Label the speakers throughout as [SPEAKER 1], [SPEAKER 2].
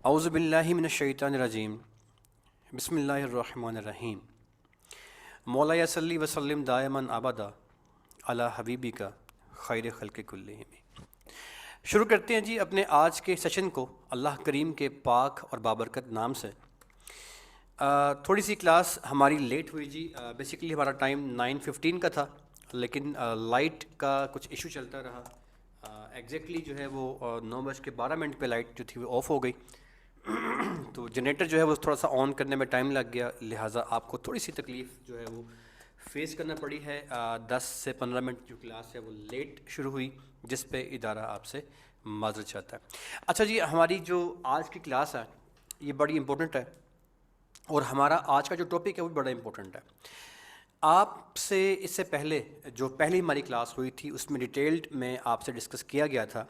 [SPEAKER 1] اعوذ باللہ من الشیطان الرجیم بسم اللہ الرحمن الرحیم مولا یا صلی وسلم دائما ابدا علی حبیبک خیر خلق کلہم۔ شروع کرتے ہیں جی اپنے آج کے سیشن کو اللہ کریم کے پاک اور بابرکت نام سے۔ تھوڑی سی کلاس ہماری لیٹ ہوئی جی، بیسیکلی ہمارا ٹائم 9:15 کا تھا، لیکن لائٹ کا کچھ ایشو چلتا رہا۔ ایگزیکٹلی جو ہے وہ 9:12 پہ لائٹ جو تھی وہ آف ہو گئی، تو جنریٹر جو ہے وہ تھوڑا سا آن کرنے میں ٹائم لگ گیا، لہٰذا آپ کو تھوڑی سی تکلیف جو ہے وہ فیس کرنا پڑی ہے۔ 10 سے 15 منٹ جو کلاس ہے وہ لیٹ شروع ہوئی، جس پہ ادارہ آپ سے معذرت چاہتا ہے۔ اچھا جی، ہماری جو آج کی کلاس ہے یہ بڑی امپورٹنٹ ہے، اور ہمارا آج کا جو ٹاپک ہے وہ بڑا امپورٹنٹ ہے۔ آپ سے اس سے پہلے جو پہلی ہماری کلاس ہوئی تھی اس میں ڈیٹیلڈ میں آپ سے ڈسکس کیا گیا تھا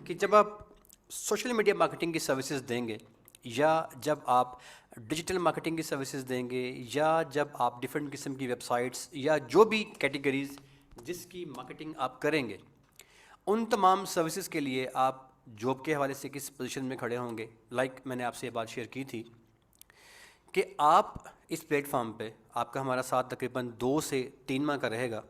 [SPEAKER 1] کہ جب آپ سوشل میڈیا مارکیٹنگ کی سروسز دیں گے، یا جب آپ ڈیجیٹل مارکیٹنگ کی سروسز دیں گے، یا جب آپ ڈیفرنٹ قسم کی ویب سائٹس یا جو بھی کیٹیگریز جس کی مارکیٹنگ آپ کریں گے، ان تمام سروسز کے لیے آپ جاب کے حوالے سے کس پوزیشن میں کھڑے ہوں گے۔ لائک میں نے آپ سے یہ بات شیئر کی تھی کہ آپ اس پلیٹ فارم پہ آپ کا ہمارا ساتھ تقریباً 2 سے 3 ماہ کا رہے گا۔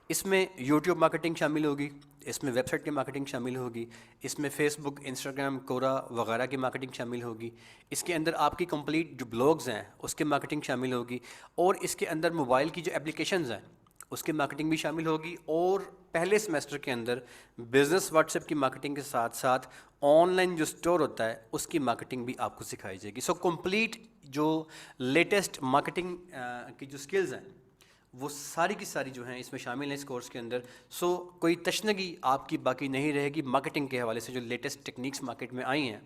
[SPEAKER 1] اس میں یوٹیوب مارکیٹنگ شامل ہوگی، اس میں ویب سائٹ کی مارکیٹنگ شامل ہوگی، اس میں فیس بک، انسٹاگرام، کورا وغیرہ کی مارکیٹنگ شامل ہوگی، اس کے اندر آپ کی کمپلیٹ جو بلاگز ہیں اس کی مارکیٹنگ شامل ہوگی، اور اس کے اندر موبائل کی جو اپلیکیشنز ہیں اس کی مارکیٹنگ بھی شامل ہوگی، اور پہلے سیمسٹر کے اندر بزنس واٹس ایپ کی مارکیٹنگ کے ساتھ ساتھ آن لائن جو اسٹور ہوتا ہے اس کی مارکیٹنگ بھی آپ کو سکھائی جائے گی۔ سو کمپلیٹ جو لیٹسٹ مارکیٹنگ کی جو سکلز ہیں وہ ساری کی ساری جو ہیں اس میں شامل ہیں اس کورس کے اندر۔ سو کوئی تشنگی آپ کی باقی نہیں رہے گی مارکیٹنگ کے حوالے سے۔ جو لیٹسٹ ٹیکنیکس مارکیٹ میں آئی ہیں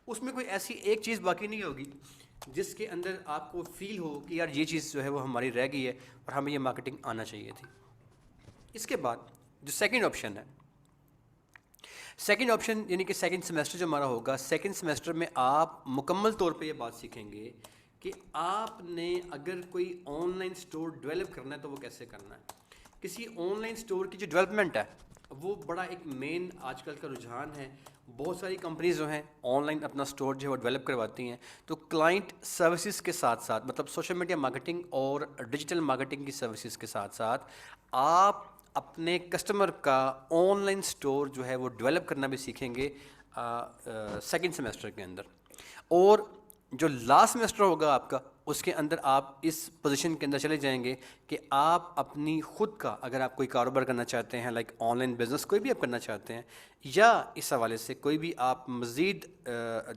[SPEAKER 1] اس میں کوئی ایسی ایک چیز باقی نہیں ہوگی جس کے اندر آپ کو فیل ہو کہ یار یہ چیز جو ہے وہ ہماری رہ گئی ہے اور ہمیں یہ مارکیٹنگ آنا چاہیے تھی۔ اس کے بعد جو سیکنڈ آپشن ہے، سیکنڈ آپشن یعنی کہ سیکنڈ سیمسٹر جو ہمارا ہوگا، سیکنڈ سیمسٹر میں آپ مکمل طور پہ یہ بات سیکھیں گے کہ آپ نے اگر کوئی آن لائن اسٹور ڈیولپ کرنا ہے تو وہ کیسے کرنا ہے۔ کسی آن لائن اسٹور کی جو ڈیولپمنٹ ہے وہ بڑا ایک مین آج کل کا رجحان ہے۔ بہت ساری کمپنیز جو ہیں آن لائن اپنا اسٹور جو ہے وہ ڈیولپ کرواتی ہیں، تو کلائنٹ سروسز کے ساتھ ساتھ مطلب سوشل میڈیا مارکیٹنگ اور ڈیجیٹل مارکیٹنگ کی سروسز کے ساتھ ساتھ آپ اپنے کسٹمر کا آن لائن اسٹور جو ہے وہ ڈیولپ کرنا بھی سیکھیں گے سیکنڈ سیمسٹر کے اندر۔ اور جو لاسٹ سیمسٹر ہوگا آپ کا، اس کے اندر آپ اس پوزیشن کے اندر چلے جائیں گے کہ آپ اپنی خود کا اگر آپ کوئی کاروبار کرنا چاہتے ہیں، لائک آن لائن بزنس کوئی بھی آپ کرنا چاہتے ہیں، یا اس حوالے سے کوئی بھی آپ مزید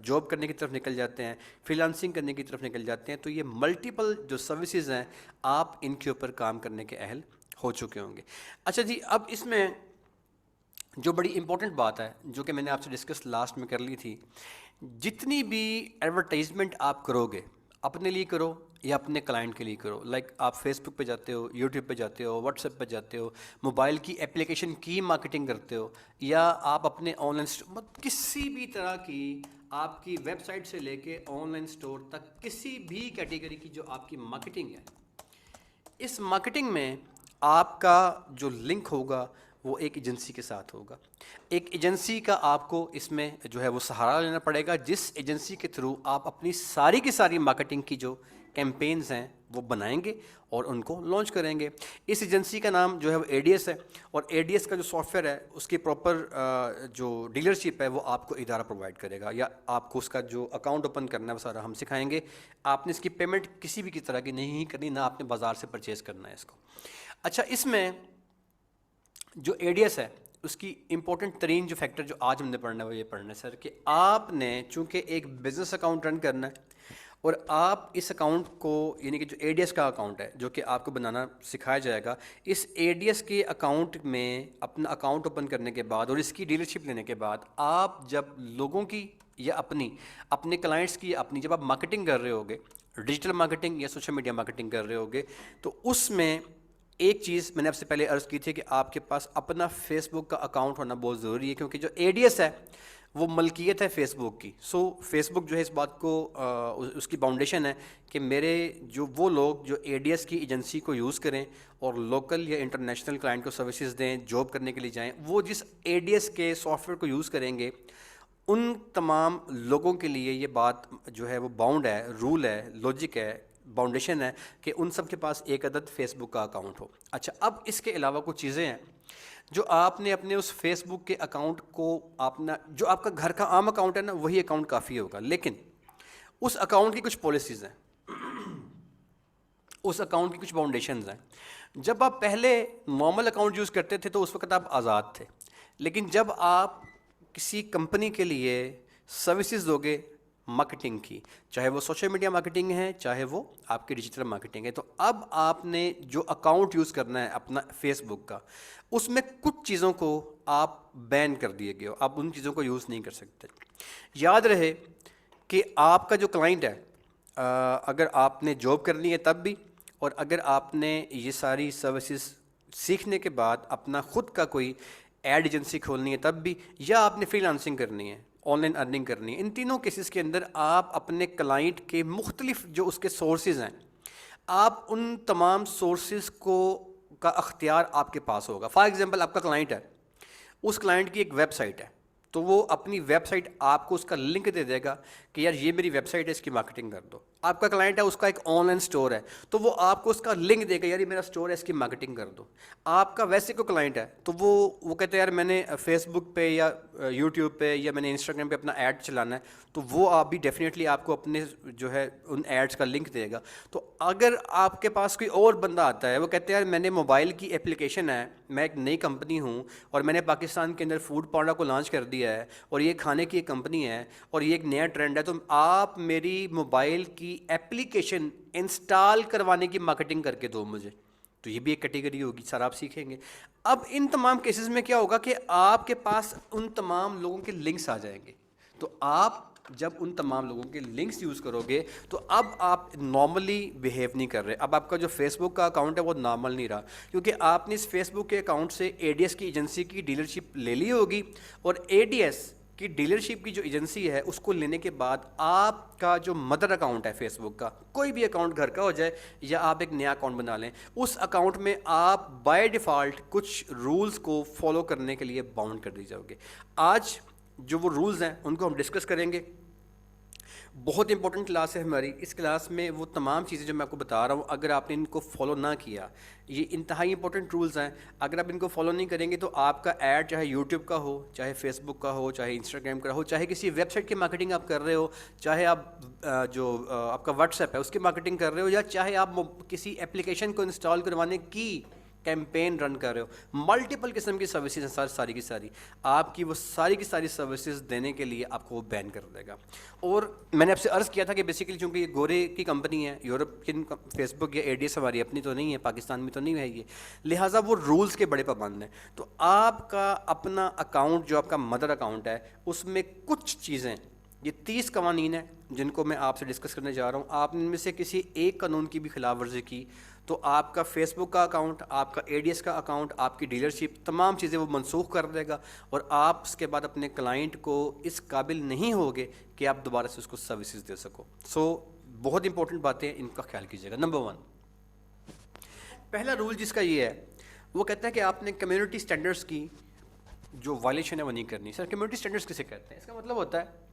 [SPEAKER 1] جاب کرنے کی طرف نکل جاتے ہیں، فری لانسنگ کرنے کی طرف نکل جاتے ہیں، تو یہ ملٹیپل جو سروسز ہیں آپ ان کے اوپر کام کرنے کے اہل ہو چکے ہوں گے۔ اچھا جی، اب اس میں جو بڑی امپورٹنٹ بات ہے جو کہ میں نے آپ سے ڈسکس لاسٹ میں کر لی تھی، جتنی بھی ایڈورٹائزمنٹ آپ کرو گے اپنے لیے کرو یا اپنے کلائنٹ کے لیے کرو، لائک آپ فیس بک پہ جاتے ہو، یوٹیوب پہ جاتے ہو، واٹس ایپ پہ جاتے ہو، موبائل کی اپلیکیشن کی مارکیٹنگ کرتے ہو، یا آپ اپنے آن لائن کسی بھی طرح کی آپ کی ویب سائٹ سے لے کے آن لائن اسٹور تک کسی بھی کیٹیگری کی جو آپ کی مارکیٹنگ ہے، اس مارکیٹنگ میں آپ کا جو لنک ہوگا وہ ایک ایجنسی کے ساتھ ہوگا۔ ایک ایجنسی کا آپ کو اس میں جو ہے وہ سہارا لینا پڑے گا، جس ایجنسی کے تھرو آپ اپنی ساری کی ساری مارکیٹنگ کی جو کیمپینز ہیں وہ بنائیں گے اور ان کو لانچ کریں گے۔ اس ایجنسی کا نام جو ہے وہ ADS ہے، اور ADS کا جو سافٹ ویئر ہے اس کی پراپر جو ڈیلرشپ ہے وہ آپ کو ادارہ پرووائڈ کرے گا، یا آپ کو اس کا جو اکاؤنٹ اوپن کرنا ہے وہ سارا ہم سکھائیں گے۔ آپ نے اس کی پیمنٹ کسی بھی طرح کی نہیں کرنی، نہ آپ نے بازار سے پرچیز کرنا ہے اس کو۔ اچھا، اس میں جو ADS ہے اس کی امپورٹنٹ ترین جو فیکٹر جو آج ہم نے پڑھنا ہے وہ یہ پڑھنا ہے سر کہ آپ نے چونکہ ایک بزنس اکاؤنٹ رن کرنا ہے، اور آپ اس اکاؤنٹ کو یعنی کہ جو ADS کا اکاؤنٹ ہے جو کہ آپ کو بنانا سکھایا جائے گا، اس ADS کے اکاؤنٹ میں اپنا اکاؤنٹ اوپن کرنے کے بعد اور اس کی ڈیلرشپ لینے کے بعد آپ جب لوگوں کی یا اپنے کلائنٹس کی اپنی جب آپ مارکیٹنگ کر رہے ہوگے، ڈیجیٹل مارکیٹنگ یا سوشل میڈیا مارکیٹنگ کر رہے ہوگے، تو اس میں ایک چیز میں نے آپ سے پہلے عرض کی تھی کہ آپ کے پاس اپنا فیس بک کا اکاؤنٹ ہونا بہت ضروری ہے، کیونکہ جو ADS ہے وہ ملکیت ہے فیس بک کی۔ سو فیس بک جو ہے اس بات کو اس کی باؤنڈیشن ہے کہ میرے جو وہ لوگ جو ADS کی ایجنسی کو یوز کریں اور لوکل یا انٹرنیشنل کلائنٹ کو سروسز دیں، جاب کرنے کے لیے جائیں، وہ جس ADS کے سافٹ ویئر کو یوز کریں گے ان تمام لوگوں کے لیے یہ بات جو ہے وہ باؤنڈ ہے، رول ہے، لاجک ہے، باؤنڈیشن ہے کہ ان سب کے پاس ایک عدد فیس بک کا اکاؤنٹ ہو۔ اچھا، اب اس کے علاوہ کچھ چیزیں ہیں جو آپ نے اپنے اس فیس بک کے اکاؤنٹ کو اپنا جو آپ کا گھر کا عام اکاؤنٹ ہے نا وہی اکاؤنٹ کافی ہوگا، لیکن اس اکاؤنٹ کی کچھ پالیسیز ہیں، اس اکاؤنٹ کی کچھ باؤنڈیشنز ہیں۔ جب آپ پہلے نارمل اکاؤنٹ یوز کرتے تھے تو اس وقت آپ آزاد تھے، لیکن جب آپ کسی کمپنی کے لیے سروسز دو گے مارکیٹنگ کی، چاہے وہ سوشل میڈیا مارکیٹنگ ہے چاہے وہ آپ کی ڈیجیٹل مارکیٹنگ ہے، تو اب آپ نے جو اکاؤنٹ یوز کرنا ہے اپنا فیس بک کا، اس میں کچھ چیزوں کو آپ بین کر دیے گئے ہو، آپ ان چیزوں کو یوز نہیں کر سکتے۔ یاد رہے کہ آپ کا جو کلائنٹ ہے، اگر آپ نے جاب کرنی ہے تب بھی، اور اگر آپ نے یہ ساری سروسز سیکھنے کے بعد اپنا خود کا کوئی ایڈ ایجنسی کھولنی ہے تب بھی، یا آپ نے فری لانسنگ کرنی ہے، آن لائن ارننگ کرنی ہے، ان تینوں کیسز کے اندر آپ اپنے کلائنٹ کے مختلف جو اس کے سورسز ہیں، آپ ان تمام سورسز کو کا اختیار آپ کے پاس ہوگا۔ فار ایگزامپل آپ کا کلائنٹ ہے، اس کلائنٹ کی ایک ویب سائٹ ہے، تو وہ اپنی ویب سائٹ آپ کو اس کا لنک دے دے گا کہ یار یہ میری ویب سائٹ ہے، اس کی مارکیٹنگ کر دو۔ آپ کا کلائنٹ ہے، اس کا ایک آن لائن اسٹور ہے، تو وہ آپ کو اس کا لنک دے گا، یار یہ میرا اسٹور ہے، اس کی مارکیٹنگ کر دو۔ آپ کا ویسے کوئی کلائنٹ ہے تو وہ کہتے ہیں یار میں نے فیس بک پہ یا یوٹیوب پہ یا میں نے انسٹاگرام پہ اپنا ایڈ چلانا ہے، تو وہ آپ بھی ڈیفینیٹلی آپ کو اپنے جو ہے ان ایڈس کا لنک دے گا۔ تو اگر آپ کے پاس کوئی اور بندہ آتا ہے، وہ کہتے ہیں یار میں نے موبائل کی اپلیکیشن ہے، میں ایک نئی کمپنی ہوں اور میں نے پاکستان کے اندر فوڈ پانڈا کو لانچ کر دیا ہے، اور یہ کھانے کی ایک کمپنی ہے اور یہ ایک نیا ٹرینڈ ہے، تو آپ میری موبائل کی اپلیکیشن انسٹال کروانے کی مارکیٹنگ کر کے دو مجھے، تو یہ بھی ایک کیٹیگری ہوگی، سر آپ سیکھیں گے۔ اب ان تمام کیسز میں کیا ہوگا کہ آپ کے پاس ان تمام لوگوں کے لنکس آ جائیں گے، تو آپ جب ان تمام لوگوں کے لنکس یوز کرو گے تو اب آپ نارملی بیہیو نہیں کر رہے، اب آپ کا جو فیس بک کا اکاؤنٹ ہے وہ نارمل نہیں رہا، کیونکہ آپ نے اس فیس بک کے اکاؤنٹ سے اے ڈی ایس کی ایجنسی کی ڈیلرشپ لے لی ہوگی، اور اے ڈی ایس کی ڈیلرشپ کی جو ایجنسی ہے اس کو لینے کے بعد آپ کا جو مدر اکاؤنٹ ہے فیس بک کا، کوئی بھی اکاؤنٹ گھر کا ہو جائے یا آپ ایک نیا اکاؤنٹ بنا لیں، اس اکاؤنٹ میں آپ بائی ڈیفالٹ کچھ رولز کو فالو کرنے کے لیے باؤنڈ کر دی جاؤ گے۔ آج جو وہ رولز ہیں ان کو ہم ڈسکس کریں گے، بہت امپورٹنٹ کلاس ہے ہماری، اس کلاس میں وہ تمام چیزیں جو میں آپ کو بتا رہا ہوں اگر آپ نے ان کو فالو نہ کیا، یہ انتہائی امپورٹنٹ رولز ہیں، اگر آپ ان کو فالو نہیں کریں گے تو آپ کا ایڈ چاہے یوٹیوب کا ہو، چاہے فیس بک کا ہو، چاہے انسٹاگرام کا ہو، چاہے کسی ویب سائٹ کی مارکیٹنگ آپ کر رہے ہو، چاہے آپ جو آپ کا واٹس ایپ ہے اس کی مارکیٹنگ کر رہے ہو، یا چاہے آپ کسی اپلیکیشن کو انسٹال کروانے کی کیمپین رن کر رہے ہو، ملٹیپل قسم کی سروسز ہیں ساری کی ساری، آپ کی وہ ساری کی ساری سروسز دینے کے لیے آپ کو وہ بین کر دے گا۔ اور میں نے آپ سے عرض کیا تھا کہ بیسیکلی چونکہ یہ گورے کی کمپنی ہے، یورپین فیس بک یا اے ڈی ایس ہماری اپنی تو نہیں ہے، پاکستان میں تو نہیں ہے یہ، لہٰذا وہ رولز کے بڑے پابند ہیں۔ تو آپ کا اپنا اکاؤنٹ جو آپ کا مدر اکاؤنٹ ہے اس میں کچھ چیزیں، یہ 30 قوانین ہیں جن کو میں آپ سے ڈسکس کرنے جا رہا ہوں، آپ ان میں سے کسی ایک قانون کی بھی خلاف ورزی کی تو آپ کا فیس بک کا اکاؤنٹ، آپ کا اے ڈی ایس کا اکاؤنٹ، آپ کی ڈیلرشپ، تمام چیزیں وہ منسوخ کر دے گا، اور آپ اس کے بعد اپنے کلائنٹ کو اس قابل نہیں ہوگے کہ آپ دوبارہ سے اس کو سروسز دے سکو۔ سو بہت امپورٹنٹ باتیں، ان کا خیال کیجیے گا۔ نمبر 1، پہلا رول جس کا یہ ہے وہ کہتا ہے کہ آپ نے کمیونٹی سٹینڈرڈس کی جو وائلیشن ہے وہ نہیں کرنی۔ سر کمیونٹی سٹینڈرڈس کسے کہتے ہیں؟ اس کا مطلب ہوتا ہے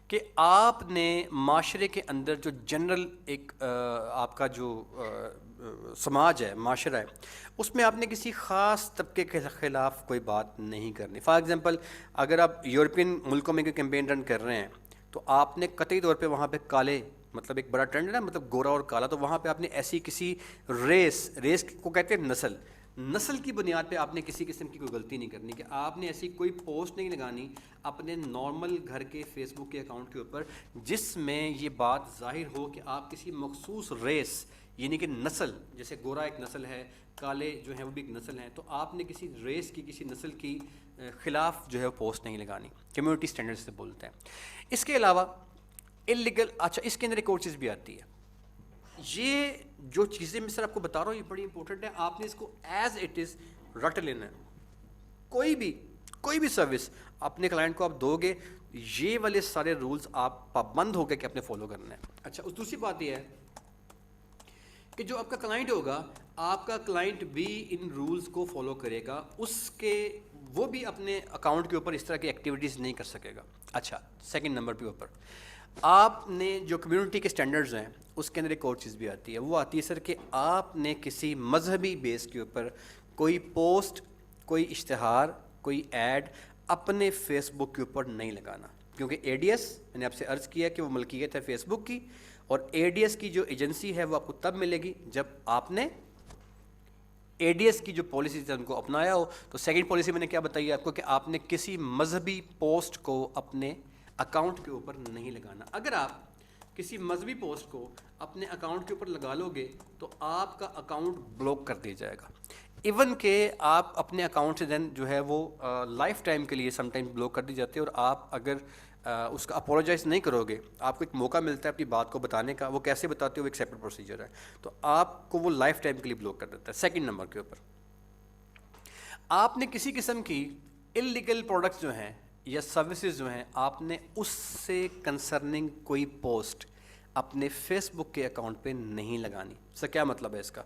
[SPEAKER 1] کہ آپ نے معاشرے کے اندر جو جنرل ایک آپ کا جو سماج ہے، معاشرہ ہے، اس میں آپ نے کسی خاص طبقے کے خلاف کوئی بات نہیں کرنی۔ فار ایگزامپل اگر آپ یورپین ملکوں میں کوئی کیمپین رن کر رہے ہیں تو آپ نے قطعی طور پہ وہاں پہ کالے، مطلب ایک بڑا ٹرینڈ ہے نا، مطلب گورا اور کالا، تو وہاں پہ آپ نے ایسی کسی ریس کو کہتے ہیں نسل کی بنیاد پہ آپ نے کسی قسم کی کوئی غلطی نہیں کرنی، کہ آپ نے ایسی کوئی پوسٹ نہیں لگانی اپنے نارمل گھر کے فیس بک کے اکاؤنٹ کے اوپر جس میں یہ بات ظاہر ہو کہ آپ کسی مخصوص ریس، یعنی کہ نسل، جیسے گورا ایک نسل ہے، کالے جو ہیں وہ بھی ایک نسل ہیں، تو آپ نے کسی ریس کی، کسی نسل کی خلاف جو ہے پوسٹ نہیں لگانی۔ کمیونٹی سٹینڈرڈ سے بولتے ہیں۔ اس کے علاوہ اللیگل، اچھا اس کے اندر ایک اور چیز بھی آتی ہے، یہ جو چیزیں میں سر آپ کو بتا رہا ہوں یہ بڑی امپورٹنٹ ہے، آپ نے اس کو ایز اٹ از رٹ لینا ہے۔ کوئی بھی سروس اپنے کلائنٹ کو آپ دو گے، یہ والے سارے رولز آپ پابند ہو گئے کہ آپ نے فالو کرنا ہے۔ اچھا اس دوسری بات یہ ہے کہ جو آپ کا کلائنٹ ہوگا، آپ کا کلائنٹ بھی ان رولز کو فالو کرے گا، اس کے وہ بھی اپنے اکاؤنٹ کے اوپر اس طرح کی ایکٹیویٹیز نہیں کر سکے گا. اچھا سیکنڈ نمبر پہ اوپر آپ نے جو کمیونٹی کے سٹینڈرڈز ہیں اس کے اندر ایک اور چیز بھی آتی ہے, وہ آتی ہے سر کہ آپ نے کسی مذہبی بیس کے اوپر کوئی پوسٹ, کوئی اشتہار, کوئی ایڈ اپنے فیس بک کے اوپر نہیں لگانا, کیونکہ اے ڈی ایس میں نے آپ سے عرض کیا کہ وہ ملکیت ہے فیس بک کی, اور اے ڈی ایس کی جو ایجنسی ہے وہ آپ کو تب ملے گی جب آپ نے اے ڈی ایس کی جو پالیسیز ہیں ان کو اپنایا ہو. تو سیکنڈ پالیسی میں نے کیا بتائی آپ کو کہ آپ نے کسی مذہبی پوسٹ کو اپنے اکاؤنٹ کے اوپر نہیں لگانا. اگر آپ کسی مذہبی پوسٹ کو اپنے اکاؤنٹ کے اوپر لگا لو گے تو آپ کا اکاؤنٹ بلاک کر دیا جائے گا, ایون کہ آپ اپنے اکاؤنٹ سے دین جو ہے وہ لائف ٹائم کے لیے سم ٹائم بلاک کر دی جاتی ہے, اور آپ اگر اس کا اپولوجائز نہیں کرو گے, آپ کو ایک موقع ملتا ہے اپنی بات کو بتانے کا, وہ کیسے بتاتے ہو وہ ایک سیپریٹ پروسیجر ہے, تو آپ کو وہ لائف ٹائم کے لیے بلاک کر دیتا ہے. سیکنڈ نمبر کے اوپر آپ نے کسی قسم کی انلیگل پروڈکٹس جو ہیں یا سروسز جو ہیں آپ نے اس سے کنسرننگ کوئی پوسٹ اپنے فیس بک کے اکاؤنٹ پہ نہیں لگانی. سر کیا مطلب ہے اس کا؟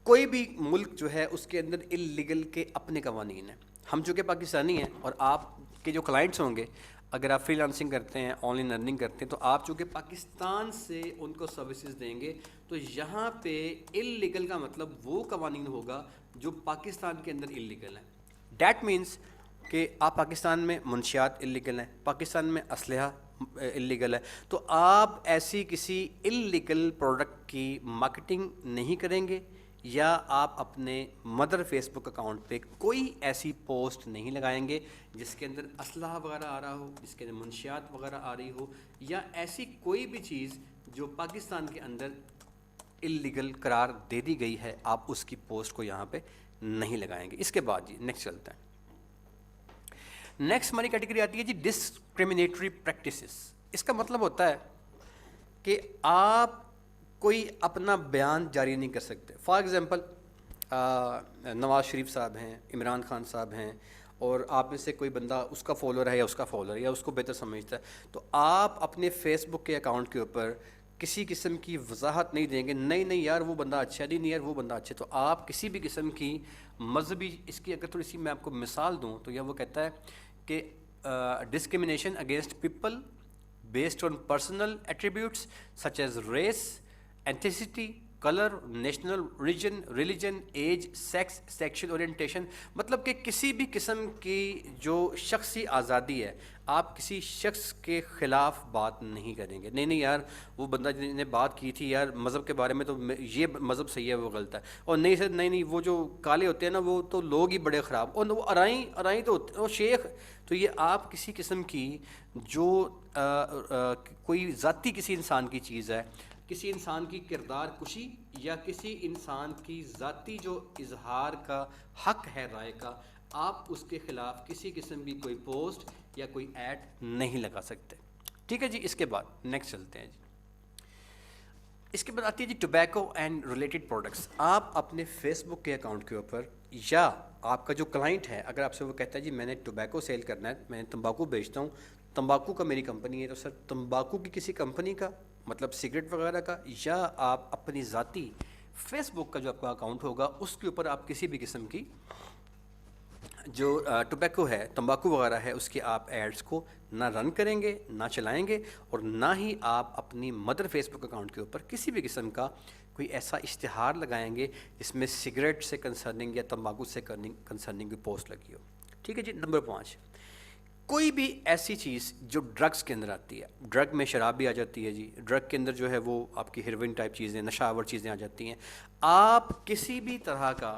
[SPEAKER 1] کوئی بھی ملک جو ہے اس کے اندر انلیگل کے اپنے قوانین ہیں. ہم چونکہ پاکستانی ہیں اور آپ کے جو کلائنٹس ہوں گے, اگر آپ فری لانسنگ کرتے ہیں, آن لائن ارننگ کرتے ہیں, تو آپ چونکہ پاکستان سے ان کو سروسز دیں گے, تو یہاں پہ انلیگل کا مطلب وہ قوانین ہوگا جو پاکستان کے اندر انلیگل ہیں. دیٹ مینس کہ آپ پاکستان میں منشیات انلیگل ہیں, پاکستان میں اسلحہ انلیگل ہے, تو آپ ایسی کسی انلیگل پروڈکٹ کی مارکیٹنگ نہیں کریں گے, یا آپ اپنے مدر فیس بک اکاؤنٹ پہ کوئی ایسی پوسٹ نہیں لگائیں گے جس کے اندر اسلحہ وغیرہ آ رہا ہو, جس کے اندر منشیات وغیرہ آ رہی ہو, یا ایسی کوئی بھی چیز جو پاکستان کے اندر انلیگل قرار دے دی گئی ہے, آپ اس کی پوسٹ کو یہاں پہ نہیں لگائیں گے. اس کے بعد جی نیکسٹ چلتا ہے. نیکسٹ ہماری کیٹیگری آتی ہے جی ڈسکریمنیٹری پریکٹسز. اس کا مطلب ہوتا ہے کہ آپ کوئی اپنا بیان جاری نہیں کر سکتے. فار ایگزامپل نواز شریف صاحب ہیں, عمران خان صاحب ہیں, اور آپ میں سے کوئی بندہ اس کا فالوور ہے یا اس کا فالوور یا اس کو بہتر سمجھتا ہے, تو آپ اپنے فیس بک کے اکاؤنٹ کے اوپر کسی قسم کی وضاحت نہیں دیں گے, نہیں یار وہ بندہ اچھا ہے, نہیں یار وہ بندہ اچھا ہے. تو آپ کسی بھی قسم کی مذہبی, اس کی اگر تھوڑی سی میں آپ کو مثال دوں تو یہ وہ کہتا ہے کہ discrimination against people based on personal attributes such as race, ethnicity, color, national origin, religion, age, sex, sexual orientation. مطلب کہ کسی بھی قسم کی جو شخصی آزادی ہے, آپ کسی شخص کے خلاف بات نہیں کریں گے. نہیں یار وہ بندہ جس نے بات کی تھی یار مذہب کے بارے میں, تو یہ مذہب صحیح ہے وہ غلط ہے, اور نہیں سر نہیں وہ جو کالے ہوتے ہیں نا وہ تو لوگ ہی بڑے خراب, اور وہ ارائیں تو ہوتے وہ شیخ. تو یہ آپ کسی قسم کی جو کوئی ذاتی کسی انسان کی چیز ہے, کسی انسان کی کردار کشی یا کسی انسان کی ذاتی جو اظہار کا حق ہے رائے کا, آپ اس کے خلاف کسی قسم کی کوئی پوسٹ یا کوئی ایڈ نہیں لگا سکتے. ٹھیک ہے جی. اس کے بعد نیکسٹ چلتے ہیں جی. اس کے بعد آتی ہے جی ٹوبیکو اینڈ ریلیٹڈ پروڈکٹس. آپ اپنے فیس بک کے اکاؤنٹ کے اوپر, یا آپ کا جو کلائنٹ ہے اگر آپ سے وہ کہتا ہے جی میں نے ٹوبیکو سیل کرنا ہے, میں نے تمباکو بیچتا ہوں, تمباکو کا میری کمپنی ہے, تو سر تمباکو کی کسی کمپنی کا مطلب سگریٹ وغیرہ کا, یا آپ اپنی ذاتی فیس بک کا جو آپ کا اکاؤنٹ ہوگا اس کے اوپر آپ کسی بھی قسم کی جو ٹوبیکو ہے, تمباکو وغیرہ ہے, اس کے آپ ایڈز کو نہ رن کریں گے, نہ چلائیں گے, اور نہ ہی آپ اپنی مدر فیس بک اکاؤنٹ کے اوپر کسی بھی قسم کا کوئی ایسا اشتہار لگائیں گے جس میں سگریٹ سے کنسرننگ یا تمباکو سے کنسرننگ کی پوسٹ لگی ہو. ٹھیک ہے جی. نمبر 5, کوئی بھی ایسی چیز جو ڈرگس کے اندر آتی ہے, ڈرگ میں شراب بھی آ جاتی ہے جی, ڈرگ کے اندر جو ہے وہ آپ کی ہیروئن ٹائپ چیزیں, نشہ آور چیزیں آ جاتی ہیں, آپ کسی بھی طرح کا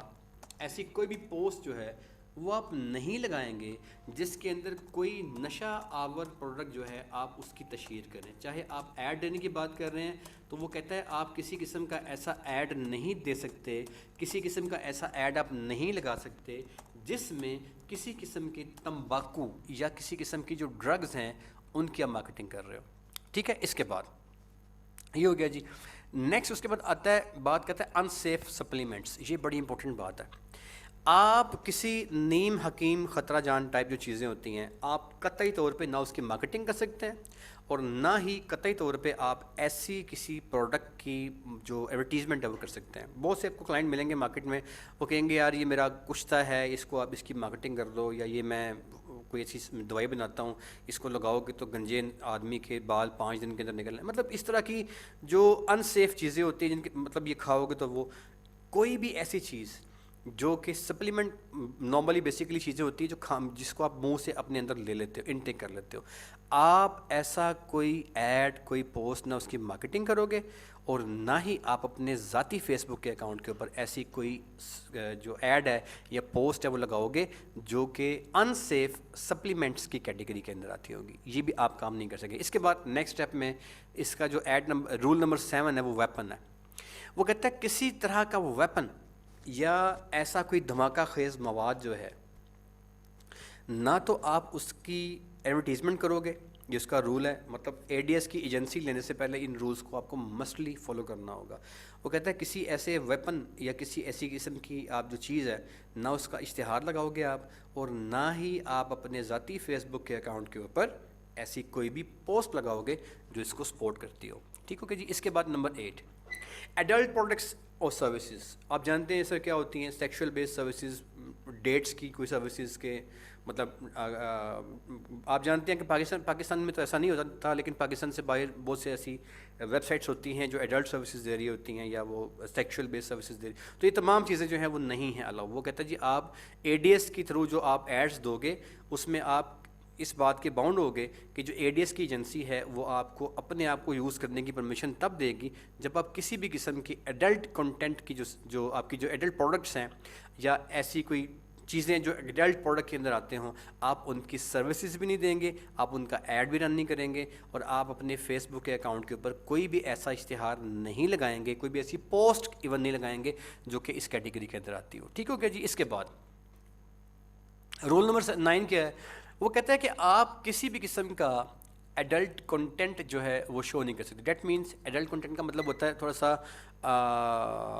[SPEAKER 1] ایسی کوئی بھی پوسٹ جو ہے وہ آپ نہیں لگائیں گے جس کے اندر کوئی نشہ آور پروڈکٹ جو ہے آپ اس کی تشہیر کریں. چاہے آپ ایڈ دینے کی بات کر رہے ہیں تو وہ کہتا ہے آپ کسی قسم کا ایسا ایڈ نہیں دے سکتے, کسی قسم کا ایسا ایڈ آپ نہیں لگا سکتے جس میں کسی قسم کی تمباکو یا کسی قسم کی جو ڈرگز ہیں ان کی آپ مارکیٹنگ کر رہے ہو. ٹھیک ہے. اس کے بعد یہ ہو گیا جی. نیکسٹ اس کے بعد آتا ہے, بات کرتا ہے انسیف سپلیمنٹس. یہ بڑی امپورٹنٹ بات ہے. آپ کسی نیم حکیم خطرہ جان ٹائپ جو چیزیں ہوتی ہیں آپ قطعی طور پہ نہ اس کی مارکیٹنگ کر سکتے ہیں, اور نہ ہی قطعی طور پہ آپ ایسی کسی پروڈکٹ کی جو ایڈورٹیزمنٹ ہے وہ کر سکتے ہیں. بہت سے آپ کو کلائنٹ ملیں گے مارکیٹ میں, وہ کہیں گے یار یہ میرا کشتہ ہے, اس کو آپ اس کی مارکیٹنگ کر دو, یا یہ میں کوئی ایسی دوائی بناتا ہوں, اس کو لگاؤ گے تو گنجے آدمی کے بال 5 دن کے اندر نکلنے. مطلب اس طرح کی جو ان سیف چیزیں ہوتی ہیں جن کے مطلب یہ کھاؤ گے تو وہ کوئی بھی ایسی چیز جو کہ سپلیمنٹ نارملی بیسیکلی چیزیں ہوتی ہیں جو جس کو آپ منہ سے اپنے اندر لے لیتے ہو, انٹیک کر لیتے ہو, آپ ایسا کوئی ایڈ کوئی پوسٹ نہ اس کی مارکیٹنگ کرو گے, اور نہ ہی آپ اپنے ذاتی فیس بک کے اکاؤنٹ کے اوپر ایسی کوئی جو ایڈ ہے یا پوسٹ ہے وہ لگاؤ گے جو کہ ان سیف سپلیمنٹس کی کیٹیگری کے اندر آتی ہوگی. یہ بھی آپ کام نہیں کر سکیں. اس کے بعد نیکسٹ اسٹیپ میں اس کا جو رول نمبر 7 ہے وہ ویپن ہے. وہ کہتا ہے کسی طرح کا وہ ویپن یا ایسا کوئی دھماکہ خیز مواد جو ہے, نہ تو آپ اس کی ایڈورٹیزمنٹ کرو گے, یہ اس کا رول ہے. مطلب اے ڈی ایس کی ایجنسی لینے سے پہلے ان رولز کو آپ کو مسٹلی فالو کرنا ہوگا. وہ کہتا ہے کسی ایسے ویپن یا کسی ایسی قسم کی آپ جو چیز ہے, نہ اس کا اشتہار لگاؤ گے آپ, اور نہ ہی آپ اپنے ذاتی فیس بک کے اکاؤنٹ کے اوپر ایسی کوئی بھی پوسٹ لگاؤ گے جو اس کو سپورٹ کرتی ہو. ٹھیک ہو کہ جی. اس کے بعد نمبر 8 ایڈلٹ پروڈکٹس اور سروسز. آپ جانتے ہیں سر کیا ہوتی ہیں؟ سیکشول بیس سروسز, ڈیٹس کی کوئی سروسز کے مطلب آپ جانتے ہیں کہ پاکستان میں تو ایسا نہیں ہوتا تھا, لیکن پاکستان سے باہر بہت سے ایسی ویب سائٹس ہوتی ہیں جو ایڈلٹ سروسز دے رہی ہوتی ہیں یا وہ سیکشول بیس سروسز دے رہی. تو یہ تمام چیزیں جو ہیں وہ نہیں ہیں الاؤ. وہ کہتا ہے جی آپ اے ڈی ایس کے تھرو جو آپ ایڈس دو گے اس میں آپ اس بات کے باؤنڈ ہو گئے کہ جو اے ڈی ایس کی ایجنسی ہے وہ آپ کو اپنے آپ کو یوز کرنے کی پرمیشن تب دے گی جب آپ کسی بھی قسم کی ایڈلٹ کنٹینٹ کی جو آپ کی جو ایڈلٹ پروڈکٹس ہیں یا ایسی کوئی چیزیں جو ایڈلٹ پروڈکٹ کے اندر آتے ہوں, آپ ان کی سروسز بھی نہیں دیں گے, آپ ان کا ایڈ بھی رن نہیں کریں گے, اور آپ اپنے فیس بک کے اکاؤنٹ کے اوپر کوئی بھی ایسا اشتہار نہیں لگائیں گے, کوئی بھی ایسی پوسٹ ایون نہیں لگائیں گے جو کہ اس کیٹیگری کے اندر آتی ہو. ٹھیک ہو گیا جی. اس کے بعد رول نمبر 9 کیا ہے؟ وہ کہتا ہے کہ آپ کسی بھی قسم کا ایڈلٹ کنٹینٹ جو ہے وہ شو نہیں کر سکتے. دیٹ مینس ایڈلٹ کنٹینٹ کا مطلب ہوتا ہے تھوڑا سا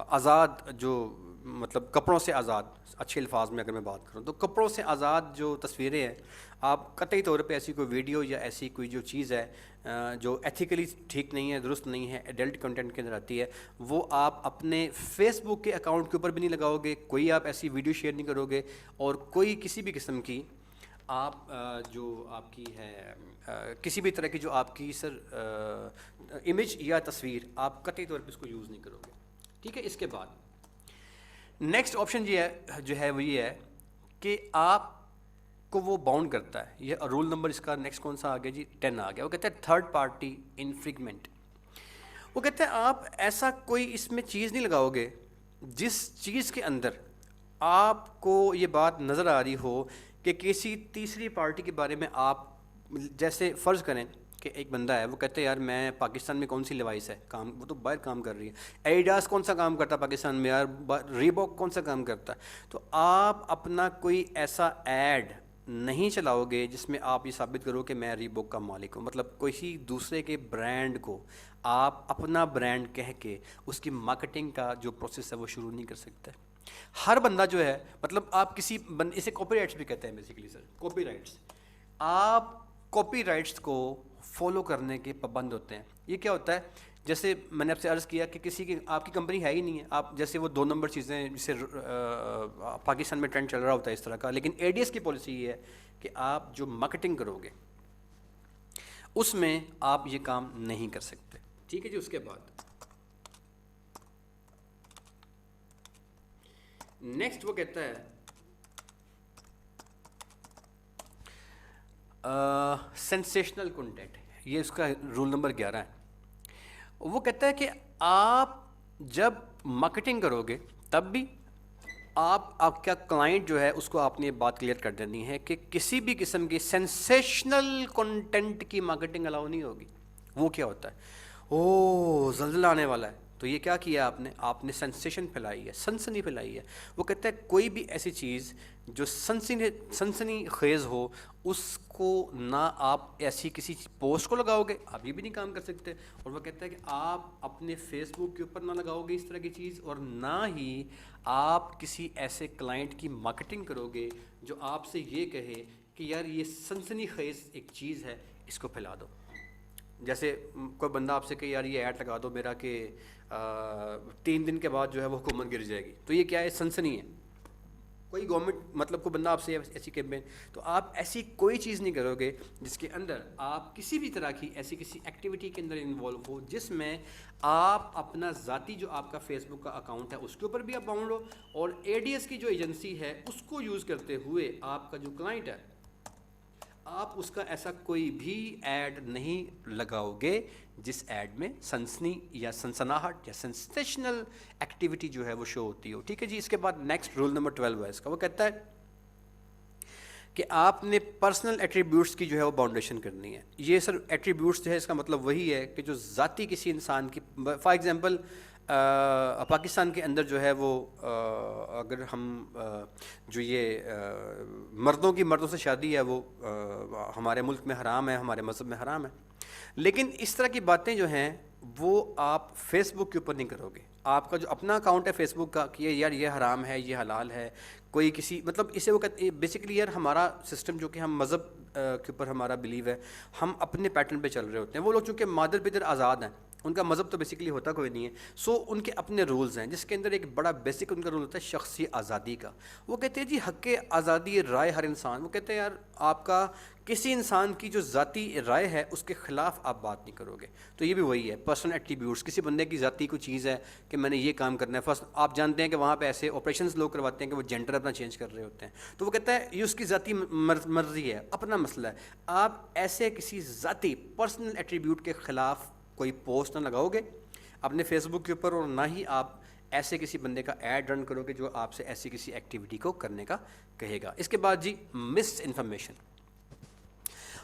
[SPEAKER 1] آزاد, جو مطلب کپڑوں سے آزاد, اچھے الفاظ میں اگر میں بات کروں تو کپڑوں سے آزاد جو تصویریں ہیں, آپ قطعی طور پہ ایسی کوئی ویڈیو یا ایسی کوئی جو چیز ہے جو ایتھیکلی ٹھیک نہیں ہے, درست نہیں ہے, ایڈلٹ کنٹینٹ کے اندر آتی ہے, وہ آپ اپنے فیس بک کے اکاؤنٹ کے اوپر بھی نہیں لگاؤ گے, کوئی آپ ایسی ویڈیو شیئر نہیں کرو گے, اور کوئی کسی بھی قسم کی آپ جو آپ کی ہے کسی بھی طرح کی جو آپ کی سر امیج یا تصویر آپ قطعی طور پہ اس کو یوز نہیں کرو گے. ٹھیک ہے. اس کے بعد نیکسٹ آپشن جو ہے وہ یہ ہے کہ آپ کو وہ باؤنڈ کرتا ہے. یہ رول نمبر اس کا نیکسٹ کون سا آ گیا جی؟ 10 آ گیا. وہ کہتا ہے تھرڈ پارٹی انفریگمنٹ. وہ کہتے ہیں آپ ایسا کوئی اس میں چیز نہیں لگاؤ گے جس چیز کے اندر آپ کو یہ بات نظر آ رہی ہو کہ کسی تیسری پارٹی کے بارے میں آپ, جیسے فرض کریں کہ ایک بندہ ہے وہ کہتے ہیں یار میں پاکستان میں کون سی لیوائس ہے کام, وہ تو باہر کام کر رہی ہے, ایڈیڈاس کون سا کام کرتا ہے پاکستان میں یار, ریباک کون سا کام کرتا ہے. تو آپ اپنا کوئی ایسا ایڈ نہیں چلاؤ گے جس میں آپ یہ ثابت کرو کہ میں ریباک کا مالک ہوں. مطلب کسی دوسرے کے برانڈ کو آپ اپنا برانڈ کہہ کے اس کی مارکیٹنگ کا جو پروسیس ہے وہ شروع نہیں کر سکتے. ہر بندہ جو ہے, مطلب آپ کسی اسے کاپی رائٹس بھی کہتے ہیں بیسیکلی سر, کاپی رائٹس, آپ کاپی رائٹس کو فالو کرنے کے پابند ہوتے ہیں. یہ کیا ہوتا ہے؟ جیسے میں نے آپ سے عرض کیا کہ کسی کی آپ کی کمپنی ہے ہی نہیں ہے, آپ جیسے وہ 2 نمبر چیزیں جسے پاکستان میں ٹرینڈ چل رہا ہوتا ہے اس طرح کا, لیکن اے ڈی ایس کی پالیسی یہ ہے کہ آپ جو مارکیٹنگ کرو گے اس میں آپ یہ کام نہیں کر سکتے. ٹھیک ہے جی. اس کے بعد نیکسٹ وہ کہتا ہے سینسیشنل کنٹینٹ. یہ اس کا رول نمبر 11 ہے. وہ کہتا ہے کہ آپ جب مارکیٹنگ کرو گے تب بھی آپ کا کلائنٹ جو ہے اس کو آپ نے یہ بات کلیئر کر دینی ہے کہ کسی بھی قسم کی سینسیشنل کنٹینٹ کی مارکیٹنگ الاؤ نہیں ہوگی. وہ کیا ہوتا ہے؟ او زلزلہ آنے والا ہے, تو یہ کیا کیا آپ نے سنسیشن پھیلائی ہے, سنسنی پھیلائی ہے. وہ کہتا ہے کوئی بھی ایسی چیز جو سنسنی خیز ہو اس کو نہ آپ ایسی کسی پوسٹ کو لگاؤ گے, آپ یہ بھی نہیں کام کر سکتے. اور وہ کہتا ہے کہ آپ اپنے فیس بک کے اوپر نہ لگاؤ گے اس طرح کی چیز, اور نہ ہی آپ کسی ایسے کلائنٹ کی مارکیٹنگ کرو گے جو آپ سے یہ کہے کہ یار یہ سنسنی خیز ایک چیز ہے, اس کو پھیلا دو. جیسے کوئی بندہ آپ سے کہ یار یہ ایڈ لگا دو میرا کہ 3 دن کے بعد جو ہے وہ حکومت گر جائے گی، تو یہ کیا ہے؟ سنسنی ہے. کوئی گورنمنٹ مطلب کوئی بندہ آپ سے ایسی کیمپین، تو آپ ایسی کوئی چیز نہیں کرو گے جس کے اندر آپ کسی بھی طرح کی ایسی کسی ایکٹیویٹی کے اندر انوالو ہو جس میں آپ اپنا ذاتی جو آپ کا فیس بک کا اکاؤنٹ ہے اس کے اوپر بھی آپ باؤنڈ ہو، اور اے ڈی ایس کی جو ایجنسی ہے اس کو یوز کرتے ہوئے آپ کا جو کلائنٹ ہے آپ اس کا ایسا کوئی بھی ایڈ نہیں لگاؤ گے جس ایڈ میں سنسنی یا سنسناہٹ یا سینسیشنل ایکٹیویٹی جو ہے وہ شو ہوتی ہو. ٹھیک ہے جی. اس کے بعد نیکسٹ رول نمبر 12 ہے اس کا، وہ کہتا ہے کہ آپ نے پرسنل ایٹریبیوٹس کی جو ہے وہ باؤنڈیشن کرنی ہے. یہ سر ایٹریبیوٹس جو ہے اس کا مطلب وہی ہے کہ جو ذاتی کسی انسان کی، فار ایگزامپل پاکستان کے اندر جو ہے وہ اگر ہم جو یہ مردوں کی مردوں سے شادی ہے وہ ہمارے ملک میں حرام ہے، ہمارے مذہب میں حرام ہے، لیکن اس طرح کی باتیں جو ہیں وہ آپ فیس بک کے اوپر نہیں کرو گے. آپ کا جو اپنا اکاؤنٹ ہے فیس بک کا کہ یار یہ حرام ہے یہ حلال ہے، کوئی کسی مطلب اسے وہ بیسیکلی یار ہمارا سسٹم جو کہ ہم مذہب کے اوپر ہمارا بلیو ہے، ہم اپنے پیٹرن پہ چل رہے ہوتے ہیں. وہ لوگ چونکہ مادر پدر آزاد ہیں، ان کا مذہب تو بیسیکلی ہوتا کوئی نہیں ہے، سو ان کے اپنے رولز ہیں جس کے اندر ایک بڑا بیسک ان کا رول ہوتا ہے شخصی آزادی کا. وہ کہتے ہیں جی حق آزادی رائے ہر انسان، وہ کہتے ہیں یار آپ کا کسی انسان کی جو ذاتی رائے ہے اس کے خلاف آپ بات نہیں کرو گے. تو یہ بھی وہی ہے پرسنل ایٹریبیوٹس. کسی بندے کی ذاتی کوئی چیز ہے کہ میں نے یہ کام کرنا ہے، فرسٹ آپ جانتے ہیں کہ وہاں پہ ایسے آپریشنز لوگ کرواتے ہیں کہ وہ جینڈر اپنا چینج کر رہے ہوتے ہیں، تو وہ کہتا ہے یہ اس کی ذاتی مرضی ہے، اپنا مسئلہ ہے. آپ ایسے کسی ذاتی پرسنل ایٹریبیوٹ کے خلاف کوئی پوسٹ نہ لگاؤ گے اپنے فیس بک کے اوپر، اور نہ ہی آپ ایسے کسی بندے کا ایڈ رن کرو گے جو آپ سے ایسی کسی ایکٹیویٹی کو کرنے کا کہے گا. اس کے بعد جی مس انفارمیشن.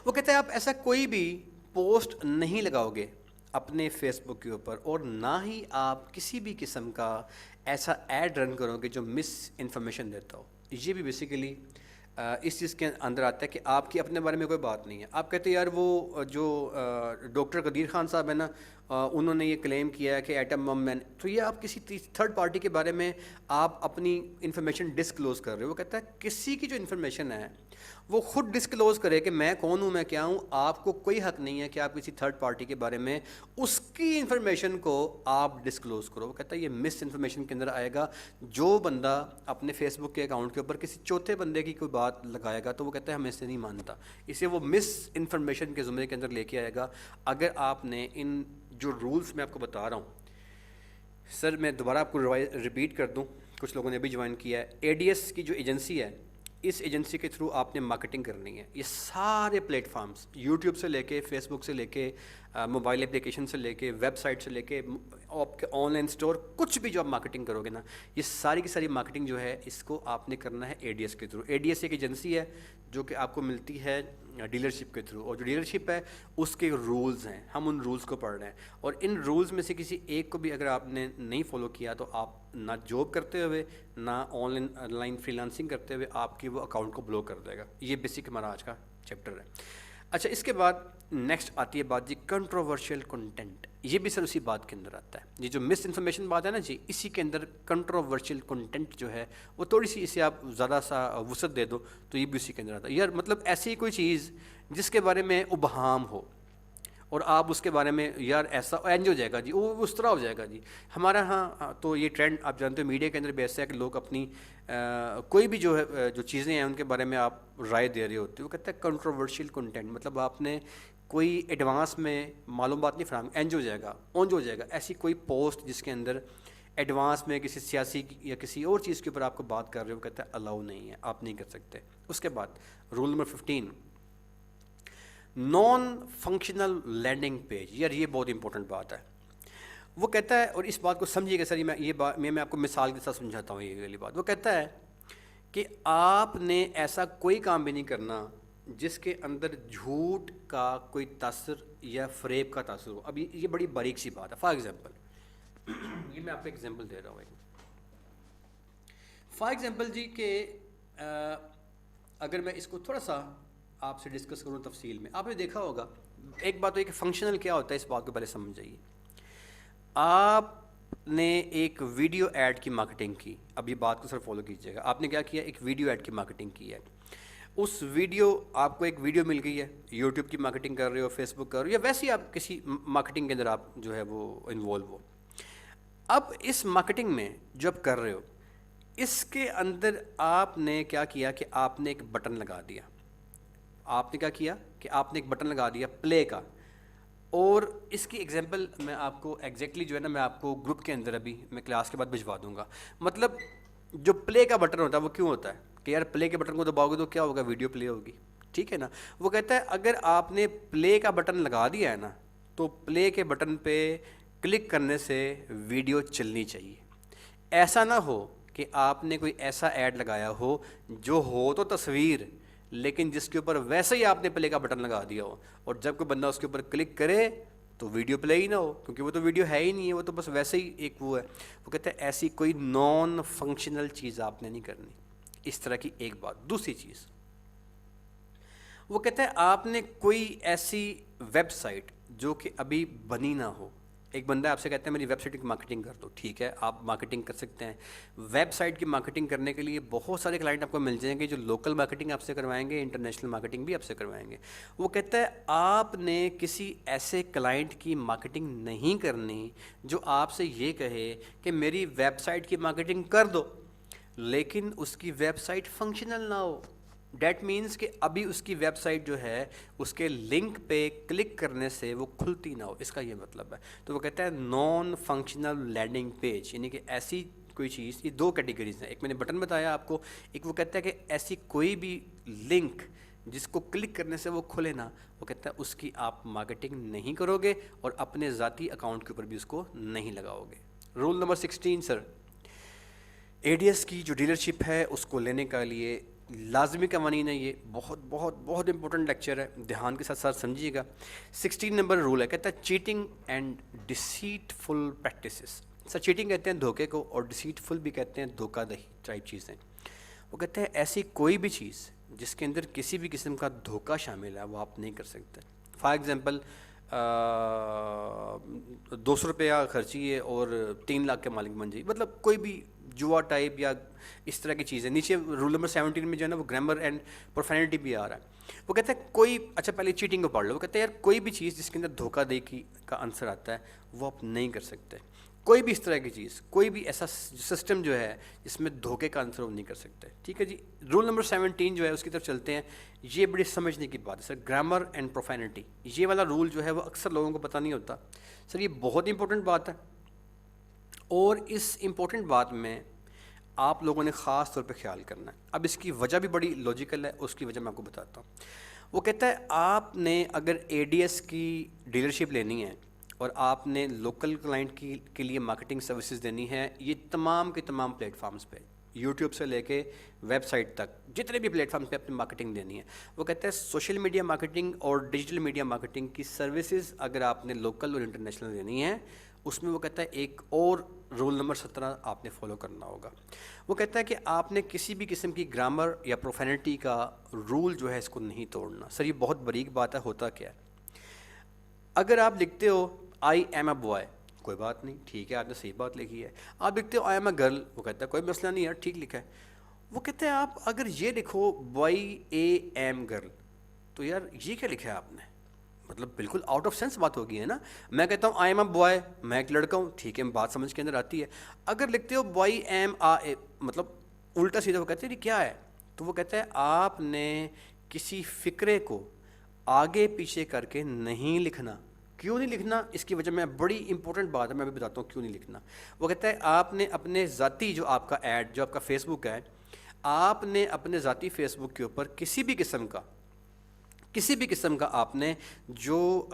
[SPEAKER 1] وہ کہتا ہے آپ ایسا کوئی بھی پوسٹ نہیں لگاؤ گے اپنے فیس بک کے اوپر، اور نہ ہی آپ کسی بھی قسم کا ایسا ایڈ رن کرو گے جو مس انفارمیشن دیتا ہو. یہ بھی بیسیکلی اس چیز کے اندر آتا ہے کہ آپ کی اپنے بارے میں کوئی بات نہیں ہے. آپ کہتے ہیں یار وہ جو ڈاکٹر قدیر خان صاحب ہیں نا، انہوں نے یہ کلیم کیا ہے کہ ایٹم بم مین، تو یہ آپ کسی تھرڈ پارٹی کے بارے میں آپ اپنی انفارمیشن ڈسکلوز کر رہے ہو. وہ کہتا ہے کسی کی جو انفارمیشن ہے وہ خود ڈسکلوز کرے کہ میں کون ہوں، میں کیا ہوں. آپ کو کوئی حق نہیں ہے کہ آپ کسی تھرڈ پارٹی کے بارے میں اس کی انفارمیشن کو آپ ڈسکلوز کرو. وہ کہتا ہے یہ مس انفارمیشن کے اندر آئے گا. جو بندہ اپنے فیس بک کے اکاؤنٹ کے اوپر کسی چوتھے بندے کی کوئی بات لگائے گا تو وہ کہتا ہے ہم اسے نہیں مانتا، اسے وہ مس انفارمیشن کے زمرے کے اندر لے کے آئے گا. اگر آپ نے ان جو رولز میں آپ کو بتا رہا ہوں، سر میں دوبارہ آپ کو ریپیٹ کر دوں، کچھ لوگوں نے بھی جوائن کیا ہے. اے ڈی ایس کی جو ایجنسی ہے، اس ایجنسی کے تھرو آپ نے مارکیٹنگ کرنی ہے. یہ سارے پلیٹ فارمز یوٹیوب سے لے کے فیس بک سے لے کے موبائل اپلیکیشن سے لے کے ویب سائٹ سے لے کے آپ کے آن لائن اسٹور، کچھ بھی جو آپ مارکیٹنگ کرو گے نا، یہ ساری کی ساری مارکیٹنگ جو ہے اس کو آپ نے کرنا ہے اے ڈی ایس کے تھرو. اے ڈی ایس ایک ایجنسی ہے جو کہ آپ کو ملتی ہے ڈیلرشپ کے تھرو، اور جو ڈیلرشپ ہے اس کے رولز ہیں، ہم ان رولز کو پڑھ رہے ہیں. اور ان رولز میں سے کسی ایک کو بھی اگر آپ نے نہیں فالو کیا تو آپ نہ جاب کرتے ہوئے نہ آن لائن فری لانسنگ کرتے ہوئے آپ کی وہ اکاؤنٹ کو بلاک کر دے گا. یہ بیسک ہمارا آج کا چیپٹر ہے. اچھا اس کے بعد نیکسٹ آتی ہے بات جی کنٹروورشل کنٹینٹ. یہ بھی سر اسی بات کے اندر آتا ہے. یہ جو مس انفارمیشن بات ہے نا جی، اسی کے اندر کنٹروورشل کنٹینٹ جو ہے وہ تھوڑی سی اسے آپ زیادہ سا وسعت دے دو تو یہ بھی اسی کے اندر آتا ہے. یار مطلب ایسی کوئی چیز جس کے بارے میں ابہام ہو اور آپ اس کے بارے میں یار ایسا اینج ہو جائے گا جی، وہ اس طرح ہو جائے گا جی. ہمارے ہاں تو یہ ٹرینڈ آپ جانتے ہو میڈیا کے اندر بھی ایسا ہے کہ لوگ اپنی کوئی بھی جو ہے جو چیزیں ہیں ان کے بارے میں آپ رائے دے رہے ہوتے. وہ کہتا ہے کنٹروورشل کنٹینٹ، مطلب آپ نے کوئی ایڈوانس میں معلومات نہیں فراہم، اینج ہو جائے گا، اونج ہو جائے گا. ایسی کوئی پوسٹ جس کے اندر ایڈوانس میں کسی سیاسی یا کسی اور چیز کے اوپر آپ کو بات کر رہے ہو، کہتا ہے الاؤ نہیں ہے، آپ نہیں کر سکتے. اس کے بعد roll number 15 non functional landing page. یار یہ بہت امپورٹنٹ بات ہے. وہ کہتا ہے، اور اس بات کو سمجھیے گا سر، یہ بات میں آپ کو مثال کے ساتھ سمجھاتا ہوں. یہ والی بات وہ کہتا ہے کہ آپ نے ایسا کوئی کام بھی نہیں کرنا جس کے اندر جھوٹ کا کوئی تاثر یا فریب کا تاثر ہو. اب یہ بڑی باریک سی بات ہے. فار ایگزامپل یہ میں آپ کو ایگزامپل دے رہا ہوں. فار ایگزامپل جی کہ اگر میں اس کو تھوڑا سا آپ سے ڈسکس کروں تفصیل میں، آپ نے دیکھا ہوگا ایک بات تو یہ کہ فنکشنل کیا ہوتا ہے، اس بات کو پہلے سمجھ جائیے. آپ نے ایک ویڈیو ایڈ کی مارکیٹنگ کی. اب یہ بات کو سر فالو کیجیے گا. آپ نے کیا کیا؟ ایک ویڈیو ایڈ کی مارکیٹنگ کی ہے. اس ویڈیو آپ کو ایک ویڈیو مل گئی ہے، یوٹیوب کی مارکیٹنگ کر رہے ہو، فیس بک کر رہے ہو، یا ویسے ہی آپ کسی مارکیٹنگ کے اندر آپ جو ہے وہ انوالو ہو. اب اس مارکیٹنگ میں جو آپ کر رہے ہو، اس کے اندر آپ نے کیا کیا کہ آپ نے ایک بٹن لگا دیا. آپ نے کیا کیا کہ آپ نے ایک بٹن لگا دیا پلے کا. اور اس کی ایگزامپل میں آپ کو ایگزیکٹلی جو ہے نا میں آپ کو گروپ کے اندر ابھی میں کلاس کے بعد بھجوا دوں گا. مطلب جو پلے کا بٹن ہوتا ہے وہ کیوں ہوتا ہے کہ یار پلے کے بٹن کو دباؤ گے تو کیا ہوگا، ویڈیو پلے ہوگی، ٹھیک ہے نا. وہ کہتا ہے اگر آپ نے پلے کا بٹن لگا دیا ہے نا تو پلے کے بٹن پہ کلک کرنے سے ویڈیو چلنی چاہیے. ایسا نہ ہو کہ آپ نے کوئی ایسا ایڈ لگایا ہو جو ہو تو تصویر لیکن جس کے اوپر ویسے ہی آپ نے پلے کا بٹن لگا دیا ہو، اور جب کوئی بندہ اس کے اوپر کلک کرے تو ویڈیو پلے ہی نہ ہو، کیونکہ وہ تو ویڈیو ہے ہی نہیں ہے، وہ تو بس ویسے ہی ایک وہ ہے. وہ کہتے ہیں ایسی کوئی نان فنکشنل چیز آپ نے نہیں کرنی. اس طرح کی ایک بات. دوسری چیز وہ کہتا ہے آپ نے کوئی ایسی ویب سائٹ جو کہ ابھی بنی نہ ہو. ایک بندہ آپ سے کہتا ہے میری ویب سائٹ کی مارکیٹنگ کر دو، ٹھیک ہے آپ مارکیٹنگ کر سکتے ہیں. ویب سائٹ کی مارکیٹنگ کرنے کے لیے بہت سارے کلائنٹ آپ کو مل جائیں گے جو لوکل مارکیٹنگ آپ سے کروائیں گے، انٹرنیشنل مارکیٹنگ بھی آپ سے کروائیں گے. وہ کہتا ہے آپ نے کسی ایسے کلائنٹ کی مارکیٹنگ نہیں کرنی جو آپ سے یہ کہے کہ میری ویب سائٹ کی مارکیٹنگ کر دو لیکن اس کی ویب سائٹ فنکشنل نہ ہو. ڈیٹ مینس کہ ابھی اس کی ویب سائٹ جو ہے اس کے لنک پہ کلک کرنے سے وہ کھلتی نہ ہو، اس کا یہ مطلب ہے. تو وہ کہتا ہے نان فنکشنل لینڈنگ پیج، یعنی کہ ایسی کوئی چیز. یہ دو کیٹیگریز ہیں، ایک میں نے بٹن بتایا آپ کو، ایک وہ کہتا ہے کہ ایسی کوئی بھی لنک جس کو کلک کرنے سے وہ کھلے نا، وہ کہتا ہے اس کی آپ مارکیٹنگ نہیں کرو گے اور اپنے ذاتی اکاؤنٹ کے اوپر بھی اس کو نہیں لگاؤ گے. رول نمبر 16 سر، اے ڈی ایس کی جو ڈیلرشپ ہے اس کو لینے کے لیے لازمی قوانین ہے. یہ بہت بہت بہت امپورٹنٹ لیکچر ہے، دھیان کے ساتھ ساتھ سمجھیے گا. 16 نمبر رول ہے، کہتا ہے cheating and deceitful practices. Sir cheating کہتے ہیں دھوکے کو اور ڈسیٹفل بھی کہتے ہیں دھوکہ دہی ٹائپ چیزیں. وہ کہتے ہیں ایسی کوئی بھی چیز جس کے اندر کسی بھی قسم کا دھوکہ شامل ہے وہ آپ نہیں کر سکتے. فار ایگزامپل 200 روپیہ خرچیے اور 3 لاکھ کے مالک بن جائیے، مطلب کوئی بھی جوا ٹائپ یا اس طرح کی چیزیں. نیچے رول نمبر 17 میں جو ہے نا وہ گرامر اینڈ پروفینٹی بھی آ رہا ہے. وہ کہتا ہے کوئی، اچھا پہلے چیٹنگ کو پڑھ لو. وہ کہتا ہے یار کوئی بھی چیز جس کے اندر دھوکہ دہی کا عنصر آتا ہے وہ آپ نہیں کر سکتے. کوئی بھی اس طرح کی چیز، کوئی بھی ایسا سسٹم جو ہے جس میں دھوکے کا عنصر وہ نہیں کر سکتے. ٹھیک ہے جی. رول نمبر 17 جو ہے اس کی طرف چلتے ہیں. یہ بڑی سمجھنے کی بات ہے سر، گرامر اینڈ پروفینٹی. یہ والا رول جو ہے وہ اکثر لوگوں کو پتہ نہیں ہوتا. سر یہ بہت امپورٹنٹ بات ہے، اور اس امپورٹنٹ بات میں آپ لوگوں نے خاص طور پہ خیال کرنا ہے. اب اس کی وجہ بھی بڑی لاجیکل ہے، اس کی وجہ میں آپ کو بتاتا ہوں. وہ کہتا ہے آپ نے اگر اے ڈی ایس کی ڈیلرشپ لینی ہے اور آپ نے لوکل کلائنٹ کے لیے مارکیٹنگ سروسز دینی ہے، یہ تمام کے تمام پلیٹ فارمز پہ، یوٹیوب سے لے کے ویب سائٹ تک جتنے بھی پلیٹ فارمز پہ اپنی مارکیٹنگ دینی ہے. وہ کہتا ہے سوشل میڈیا مارکیٹنگ اور ڈیجیٹل میڈیا مارکیٹنگ کی سروسز اگر آپ نے لوکل اور انٹرنیشنل دینی ہے، اس میں وہ کہتا ہے ایک اور رول نمبر 17 آپ نے فالو کرنا ہوگا. وہ کہتا ہے کہ آپ نے کسی بھی قسم کی گرامر یا پروفینٹی کا رول جو ہے اس کو نہیں توڑنا. سر یہ بہت باریک بات ہے. ہوتا کیا ہے، اگر آپ لکھتے ہو آئی ایم اے بوائے، کوئی بات نہیں، ٹھیک ہے آپ نے صحیح بات لکھی ہے. آپ لکھتے ہو آئی ایم اے گرل، وہ کہتا ہے کوئی مسئلہ نہیں یار ٹھیک لکھا ہے. وہ کہتے ہیں آپ اگر یہ لکھو بائی اے ایم گرل، تو یار یہ کیا لکھا ہے آپ نے، مطلب بالکل آؤٹ آف سینس بات ہوگی ہے نا. میں کہتا ہوں آئی ایم اے بوائے، میں ایک لڑکا ہوں، ٹھیک ہے بات سمجھ کے اندر آتی ہے. اگر لکھتے ہو بائی ایم آ، مطلب الٹا سیدھا، وہ کہتے ہیں یہ کیا ہے. تو وہ کہتا ہے آپ نے کسی فکرے کو آگے پیچھے کر کے نہیں لکھنا. کیوں نہیں لکھنا، اس کی وجہ میں بڑی امپورٹنٹ بات ہے، میں بھی بتاتا ہوں کیوں نہیں لکھنا. وہ کہتا ہے آپ نے اپنے ذاتی جو آپ کا ایڈ، جو آپ کا فیس بک ہے، آپ نے اپنے ذاتی فیس بک کے اوپر کسی بھی قسم کا آپ نے جو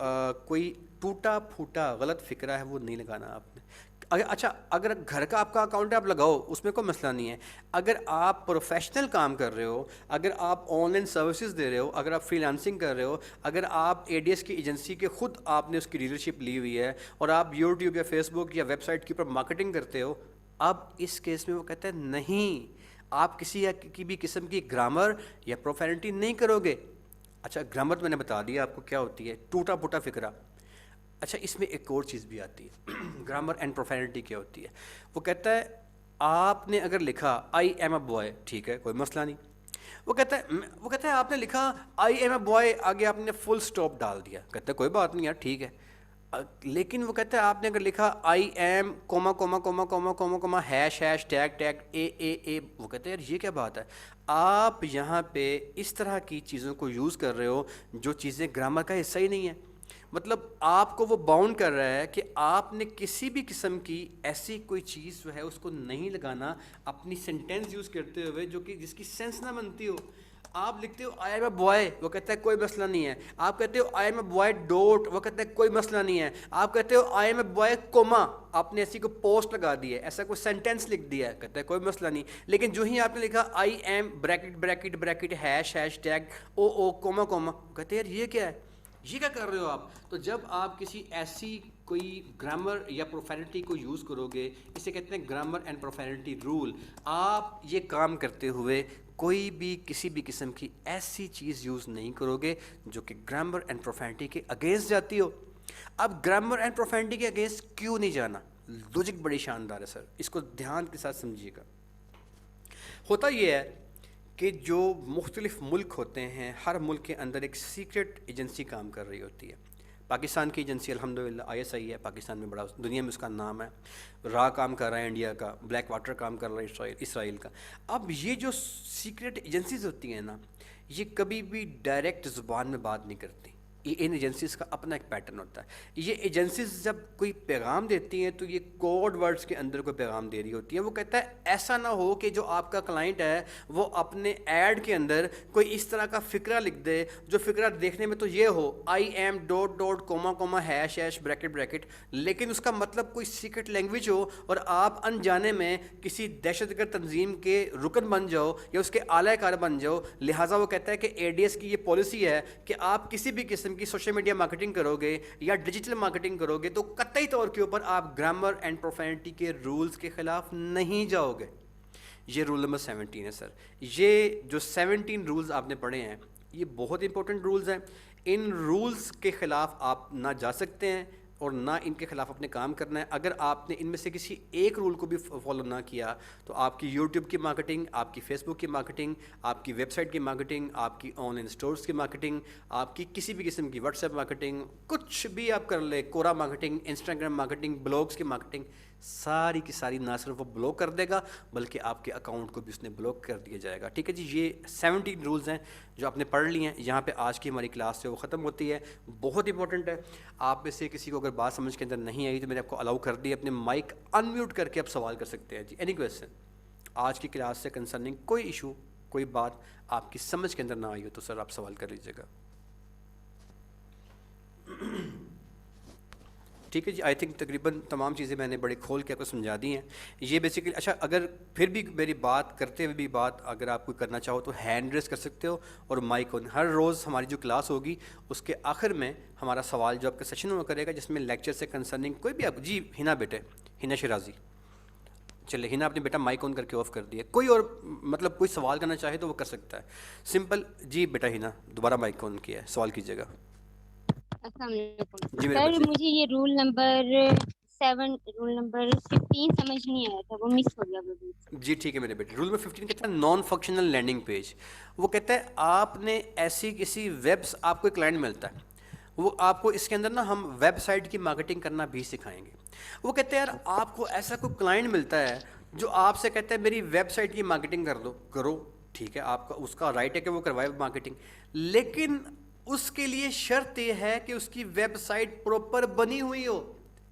[SPEAKER 1] کوئی ٹوٹا پھوٹا غلط فکرہ ہے وہ نہیں لگانا آپ نے. اچھا اگر گھر کا آپ کا اکاؤنٹ ہے آپ لگاؤ، اس میں کوئی مسئلہ نہیں ہے. اگر آپ پروفیشنل کام کر رہے ہو، اگر آپ آن لائن سروسز دے رہے ہو، اگر آپ فری لانسنگ کر رہے ہو، اگر آپ اے ڈی ایس کی ایجنسی کے خود آپ نے اس کی ڈیلرشپ لی ہوئی ہے اور آپ یوٹیوب یا فیس بک یا ویب سائٹ کے اوپر مارکیٹنگ کرتے ہو، اب اس کیس میں وہ کہتا ہے نہیں، آپ کسی کی بھی قسم کی گرامر یا پروفینٹی نہیں کرو گے. اچھا گرامر تو میں نے بتا دیا آپ کو کیا ہوتی ہے، ٹوٹا پھوٹا فکرہ. اچھا اس میں ایک اور چیز بھی آتی ہے، گرامر اینڈ پروفینٹی کیا ہوتی ہے. وہ کہتا ہے آپ نے اگر لکھا آئی ایم اے بوائے، ٹھیک ہے کوئی مسئلہ نہیں. وہ کہتا ہے آپ نے لکھا آئی ایم اے بوائے، آگے آپ نے فل اسٹاپ ڈال دیا. کہتا ہے کوئی بات نہیں یار ٹھیک ہے. لیکن وہ کہتا ہے آپ نے اگر لکھا I am comma comma comma comma comma comma hash hash tag tag a, وہ کہتے ہیں یار یہ کیا بات ہے. آپ یہاں پہ اس طرح کی چیزوں کو یوز کر رہے ہو جو چیزیں گرامر کا حصہ ہی نہیں ہے. مطلب آپ کو وہ باؤنڈ کر رہا ہے کہ آپ نے کسی بھی قسم کی ایسی کوئی چیز جو ہے اس کو نہیں لگانا اپنی سینٹینس یوز کرتے ہوئے جو کہ جس کی سینس نہ بنتی ہو. آپ لکھتے ہو آئی ایم اے بوائے، وہ کہتا ہے کوئی مسئلہ نہیں ہے. آپ کہتے ہو I am a boy dot, وہ کہتا ہے کوئی مسئلہ نہیں ہے. آپ کہتے ہو آئی ایم اے بوائے کوما، آپ نے ایسی کوئی پوسٹ لگا دی ہے، ایسا کوئی سینٹینس لکھ دیا ہے، کہتا ہے کوئی مسئلہ نہیں. لیکن جو ہی آپ نے لکھا I am bracket bracket bracket hash hash tag o comma comma, کہتے ہیں یار یہ کیا ہے، یہ کیا کر رہے ہو آپ. تو جب آپ کسی ایسی کوئی گرامر یا پروفینٹی کو یوز کرو گے، اسے کہتے ہیں گرامر اینڈ پروفینٹی رول. آپ یہ کام کرتے ہوئے کوئی بھی کسی بھی قسم کی ایسی چیز یوز نہیں کرو گے جو کہ گرامر اینڈ پروفینٹی کے اگینسٹ جاتی ہو. اب گرامر اینڈ پروفینٹی کے اگینسٹ کیوں نہیں جانا، لوجک بڑی شاندار ہے سر، اس کو دھیان کے ساتھ سمجھیے گا. ہوتا یہ ہے کہ جو مختلف ملک ہوتے ہیں، ہر ملک کے اندر ایک سیکرٹ ایجنسی کام کر رہی ہوتی ہے. پاکستان کی ایجنسی الحمدللہ آئی ایس آئی ہے، پاکستان میں بڑا دنیا میں اس کا نام ہے. را کام کر رہا ہے انڈیا کا، بلیک واٹر کام کر رہا ہے اسرائیل کا. اب یہ جو سیکرٹ ایجنسیز ہوتی ہیں نا، یہ کبھی بھی ڈائریکٹ زبان میں بات نہیں کرتی. ان ایجنسیز کا اپنا ایک پیٹرن ہوتا ہے. یہ ایجنسیز جب کوئی پیغام دیتی ہیں تو یہ کوڈ ورڈز کے اندر کوئی پیغام دے رہی ہوتی ہے. وہ کہتا ہے ایسا نہ ہو کہ جو آپ کا کلائنٹ ہے وہ اپنے ایڈ کے اندر کوئی اس طرح کا فقرہ لکھ دے جو فقرہ دیکھنے میں تو یہ ہو I am dot dot comma comma hash hash bracket bracket, لیکن اس کا مطلب کوئی سیکرٹ لینگویج ہو اور آپ انجانے میں کسی دہشت گرد تنظیم کے رکن بن جاؤ یا اس کے اعلی کار بن جاؤ. لہٰذا وہ کہتا ہے کہ اے ڈی ایس کی یہ پالیسی ہے کہ آپ کسی بھی قسم کی سوشل میڈیا مارکیٹنگ کرو گے یا ڈیجیٹل مارکیٹنگ کرو گے تو قطعی طور کے اوپر آپ گرامر اینڈ پروفینٹی کے رولز کے خلاف نہیں جاؤ گے. یہ رول نمبر 17 ہے سر. یہ جو 17 رولز آپ نے پڑھے ہیں یہ بہت امپورٹنٹ رولز ہیں. ان رولز کے خلاف آپ نہ جا سکتے ہیں اور نہ ان کے خلاف اپنے کام کرنا ہے. اگر آپ نے ان میں سے کسی ایک رول کو بھی فالو نہ کیا تو آپ کی یوٹیوب کی مارکیٹنگ، آپ کی فیس بک کی مارکیٹنگ، آپ کی ویب سائٹ کی مارکیٹنگ، آپ کی آن لائن اسٹورز کی مارکیٹنگ، آپ کی کسی بھی قسم کی واٹس ایپ مارکیٹنگ، کچھ بھی آپ کر لیں، کورا مارکیٹنگ، انسٹاگرام مارکیٹنگ، بلاگس کی مارکیٹنگ، ساری کی ساری نہ صرف وہ بلاک کر دے گا بلکہ آپ کے اکاؤنٹ کو بھی اس نے بلاک کر دیا جائے گا. ٹھیک ہے جی، یہ 17 رولز ہیں جو آپ نے پڑھ لی ہیں. یہاں پہ آج کی ہماری کلاس سے وہ ختم ہوتی ہے. بہت امپورٹنٹ ہے. آپ میں سے کسی کو اگر بات سمجھ کے اندر نہیں آئی تو میں نے آپ کو الاؤ کر دی، اپنے مائک ان میوٹ کر کے آپ سوال کر سکتے ہیں. جی اینی کویسچن آج کی کلاس سے کنسرننگ، کوئی ایشو، کوئی بات آپ کی سمجھ کے اندر نہ آئی ہو تو سر آپ سوال کر لیجیے گا. ٹھیک ہے جی، آئی تھنک تقریباً تمام چیزیں میں نے بڑے کھول کے آپ کو سمجھا دی ہیں. یہ بیسیکلی اچھا، اگر پھر بھی میری بات کرتے ہوئے بھی بات اگر آپ کو کرنا چاہو تو ہینڈ ریز کر سکتے ہو اور مائک آن. ہر روز ہماری جو کلاس ہوگی اس کے آخر میں ہمارا سوال جو آپ کا سیشن ہوا کرے گا جس میں لیکچر سے کنسرننگ کوئی بھی آپ. جی ہنا بیٹے، ہنا شرازی، چلے ہنا آپ نے بیٹا مائک آن کر کے آف کر دیا. کوئی اور مطلب کوئی سوال کرنا چاہے تو وہ کر سکتا ہے. سمپل. جی بیٹا ہنا دوبارہ مائک آن کیا ہے، سوال کیجیے گا.
[SPEAKER 2] السلام علیکم
[SPEAKER 1] جی میرے
[SPEAKER 2] سر.
[SPEAKER 1] بچے.
[SPEAKER 2] مجھے یہ رول نمبر 15 سمجھ نہیں آیا تھا، وہ مس ہو گیا وہ.
[SPEAKER 1] جی ٹھیک ہے میرے بیٹے. رول نمبر 15 کہتا ہے نان فنکشنل لینڈنگ پیج. وہ کہتا ہے آپ نے ایسی کسی ویبس، آپ کو ایک کلائنٹ ملتا ہے، وہ آپ کو اس کے اندر نا ہم ویب سائٹ کی مارکیٹنگ کرنا بھی سکھائیں گے. وہ کہتے ہیں یار آپ کو ایسا کوئی کلائنٹ ملتا ہے جو آپ سے کہتا ہے میری ویب سائٹ کی مارکیٹنگ کر دو. کرو، ٹھیک ہے، آپ کا اس کا رائٹ ہے کہ وہ کروائے مارکیٹنگ، لیکن اس کے لیے شرط یہ ہے کہ اس کی ویب سائٹ پراپر بنی ہوئی ہو.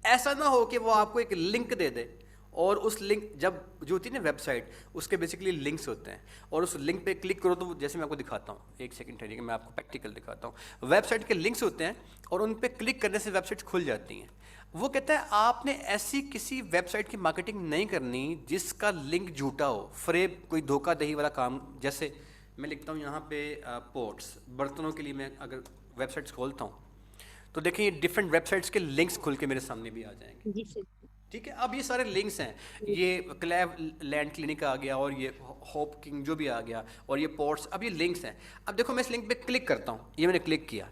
[SPEAKER 1] ایسا نہ ہو کہ وہ آپ کو ایک لنک دے دے اور اس لنک جب جو ہوتی ہے نا ویب سائٹ، اس کے بیسکلی لنکس ہوتے ہیں اور اس لنک پہ کلک کرو تو جیسے میں آپ کو دکھاتا ہوں، ایک سیکنڈ ٹھہریے کہ میں آپ کو پریکٹیکل دکھاتا ہوں. ویب سائٹ کے لنکس ہوتے ہیں اور ان پہ کلک کرنے سے ویب سائٹ کھل جاتی ہیں. وہ کہتا ہے آپ نے ایسی کسی ویب سائٹ کی مارکیٹنگ نہیں کرنی جس کا لنک جھوٹا ہو، فریب، کوئی دھوکہ دہی والا کام. جیسے میں لکھتا ہوں یہاں پہ پوٹس، برتنوں کے لیے میں اگر ویب سائٹس کھولتا ہوں تو دیکھیں یہ ڈفرینٹ ویب سائٹس کے لنکس کھل کے میرے سامنے بھی آ جائیں گے.
[SPEAKER 2] جی سر.
[SPEAKER 1] ٹھیک ہے، اب یہ سارے لنکس ہیں، یہ کلیو لینڈ کلینک آ گیا اور یہ ہوپ کنگ جو بھی آ گیا اور یہ پورٹس، اب یہ لنکس ہیں. اب دیکھو میں اس لنک پہ کلک کرتا ہوں، یہ میں نے کلک کیا.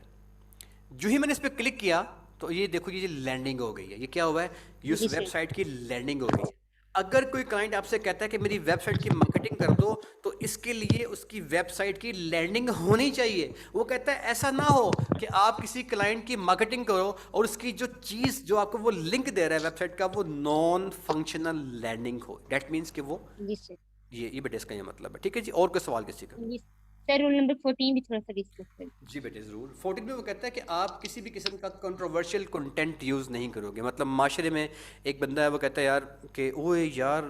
[SPEAKER 1] جو ہی میں نے اس پہ کلک کیا تو یہ دیکھو یہ لینڈنگ ہو گئی ہے. یہ کیا ہوا ہے؟ یہ اس
[SPEAKER 2] جی
[SPEAKER 1] ویب
[SPEAKER 2] سر.
[SPEAKER 1] سائٹ کی لینڈنگ ہو گئی ہے. اگر کوئی کلائنٹ آپ سے کہتا ہے کہ میری ویب سائٹ کی مارکیٹنگ کر دو تو اس کے لیے اس کی ویب سائٹ کی لینڈنگ ہونی چاہیے. وہ کہتا ہے ایسا نہ ہو کہ آپ کسی کلائنٹ کی مارکیٹنگ کرو اور اس کی جو چیز جو آپ کو وہ لنک دے رہا ہے ویب سائٹ کا وہ نان فنکشنل لینڈنگ ہو. دیٹ مینس کہ وہ
[SPEAKER 2] جی سر.
[SPEAKER 1] یہ بیٹے اس کا یہ مطلب ہے. ٹھیک ہے جی, اور کوئی سوال کسی کا؟
[SPEAKER 2] جی سر, رول نمبر 14 بھی تھوڑا سا ڈسکس کریں.
[SPEAKER 1] جی بیٹے ضرور. 14 میں وہ کہتا ہے کہ آپ کسی بھی قسم کا کنٹروورشل کنٹینٹ یوز نہیں کرو گے. مطلب معاشرے میں ایک بندہ ہے وہ کہتا ہے یار کہ اوے یار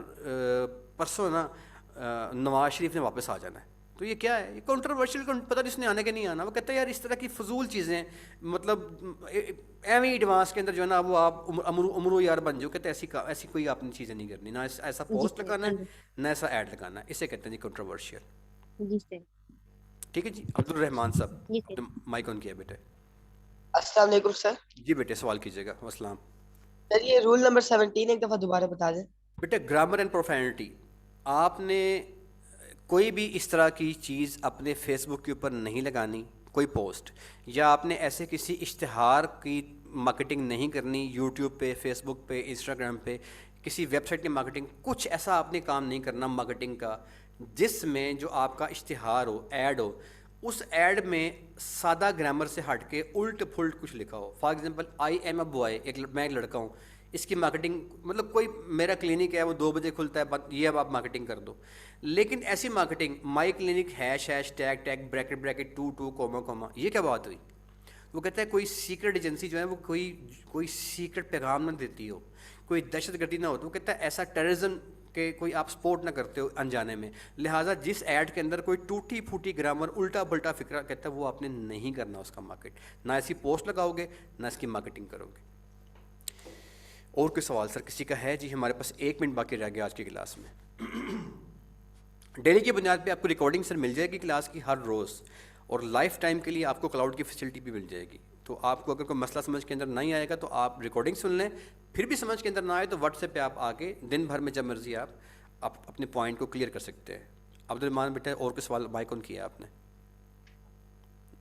[SPEAKER 1] پرسوں نا نواز شریف نے واپس آ جانا ہے, تو یہ کیا ہے, یہ کنٹروورشل پتہ نہیں اس نے آنے کے نہیں آنا. وہ کہتا ہے یار اس طرح کی فضول چیزیں مطلب ایویں ایڈوانس کے اندر جو ہے نا وہ آپ عمرو یار بن جاؤ. کہتے ہیں ایسی کوئی آپ نے چیزیں نہیں کرنی, نہ ایسا
[SPEAKER 2] جی
[SPEAKER 1] پوسٹ
[SPEAKER 2] سر.
[SPEAKER 1] لگانا ہے نہ ایسا ایڈ لگانا ہے. اسے کہتے ہیں جی کنٹروورشل.
[SPEAKER 2] جی سر.
[SPEAKER 1] ٹھیک ہے جی. عبد الرحمان صاحب,
[SPEAKER 2] جی سر.
[SPEAKER 1] مائک آن کیا بیٹے.
[SPEAKER 3] السلام علیکم سر.
[SPEAKER 1] جی بیٹے سوال کیجیے گا. السلام.
[SPEAKER 3] سر یہ رول نمبر 17 ایک دفعہ دوبارہ بتا دیں.
[SPEAKER 1] بیٹے گرامر اینڈ پروفینٹی, آپ نے کوئی بھی اس طرح کی چیز اپنے فیس بک کے اوپر نہیں لگانی, کوئی پوسٹ, یا آپ نے ایسے کسی اشتہار کی مارکیٹنگ نہیں کرنی یوٹیوب پہ, فیس بک پہ, انسٹاگرام پہ, کسی ویب سائٹ کی مارکیٹنگ, کچھ ایسا آپ نے کام نہیں کرنا مارکیٹنگ کا جس میں جو آپ کا اشتہار ہو, ایڈ ہو, اس ایڈ میں سادہ گرامر سے ہٹ کے الٹ پھلٹ کچھ لکھا ہو. For example I am a boy, میں ایک لڑکا ہوں, اس کی مارکیٹنگ مطلب کوئی میرا کلینک ہے وہ 2 بجے کھلتا ہے, یہ اب آپ مارکیٹنگ کر دو. لیکن ایسی مارکیٹنگ مائی کلینک ہیش ٹیگ بریکٹ 2 کوما, یہ کیا بات ہوئی. وہ کہتا ہے کوئی سیکرٹ ایجنسی جو ہے وہ کوئی سیکرٹ پیغام نہ دیتی ہو, کوئی دہشت گردی نہ ہو. تو وہ کہتا ہے ایسا ٹیررزم کہ کوئی آپ سپورٹ نہ کرتے ہو انجانے میں, لہٰذا جس ایڈ کے اندر کوئی ٹوٹی پھوٹی گرامر الٹا پلٹا فکرہ, کہتا ہے وہ آپ نے نہیں کرنا اس کا مارکیٹ, نہ ایسی پوسٹ لگاؤ گے نہ اس کی مارکیٹنگ کرو گے. اور کوئی سوال سر کسی کا ہے؟ جی ہمارے پاس 1 منٹ باقی رہ گیا آج کی کلاس میں. ڈیلی کی بنیاد پہ آپ کو ریکارڈنگ سر مل جائے گی کلاس کی ہر روز, اور لائف ٹائم کے لیے آپ کو کلاؤڈ کی فیسلٹی بھی مل جائے گی. تو آپ کو اگر کوئی مسئلہ سمجھ کے اندر نہیں آئے گا تو آپ ریکارڈنگ سن لیں, پھر بھی سمجھ کے اندر نہ آئے تو واٹس ایپ پہ آپ آ کے دن بھر میں جب مرضی آپ اپنے پوائنٹ کو کلیئر کر سکتے ہیں. عبد الرحمان بیٹا اور کوئی سوال مائک آن کیا آپ نے؟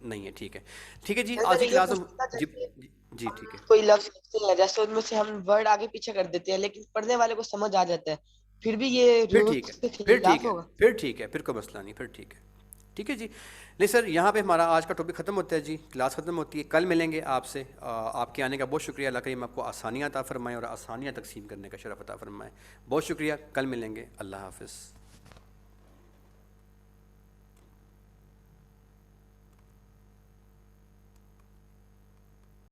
[SPEAKER 1] نہیں ہے. ٹھیک ہے جی. آج کی کلاس جی ٹھیک ہے.
[SPEAKER 3] کوئی لفظ لکھتے ہیں جیسے ان میں سے ہم ورڈ آگے پیچھے کر دیتے ہیں لیکن پڑھنے والے کو سمجھ آ جاتا ہے, پھر بھی یہ رولز کے خلاف ہوگا.
[SPEAKER 1] پھر ٹھیک ہے, پھر کوئی مسئلہ نہیں, پھر ٹھیک ہے. ٹھیک ہے جی. نہیں سر یہاں پہ ہمارا آج کا ٹاپک ختم ہوتا ہے جی, کلاس ختم ہوتی ہے. کل ملیں گے آپ سے. آپ کے آنے کا بہت شکریہ. اللہ کریم آپ کو آسانیاں عطا فرمائے اور آسانیاں تقسیم کرنے کا شرف عطا فرمائے. بہت شکریہ. کل ملیں گے. اللہ حافظ.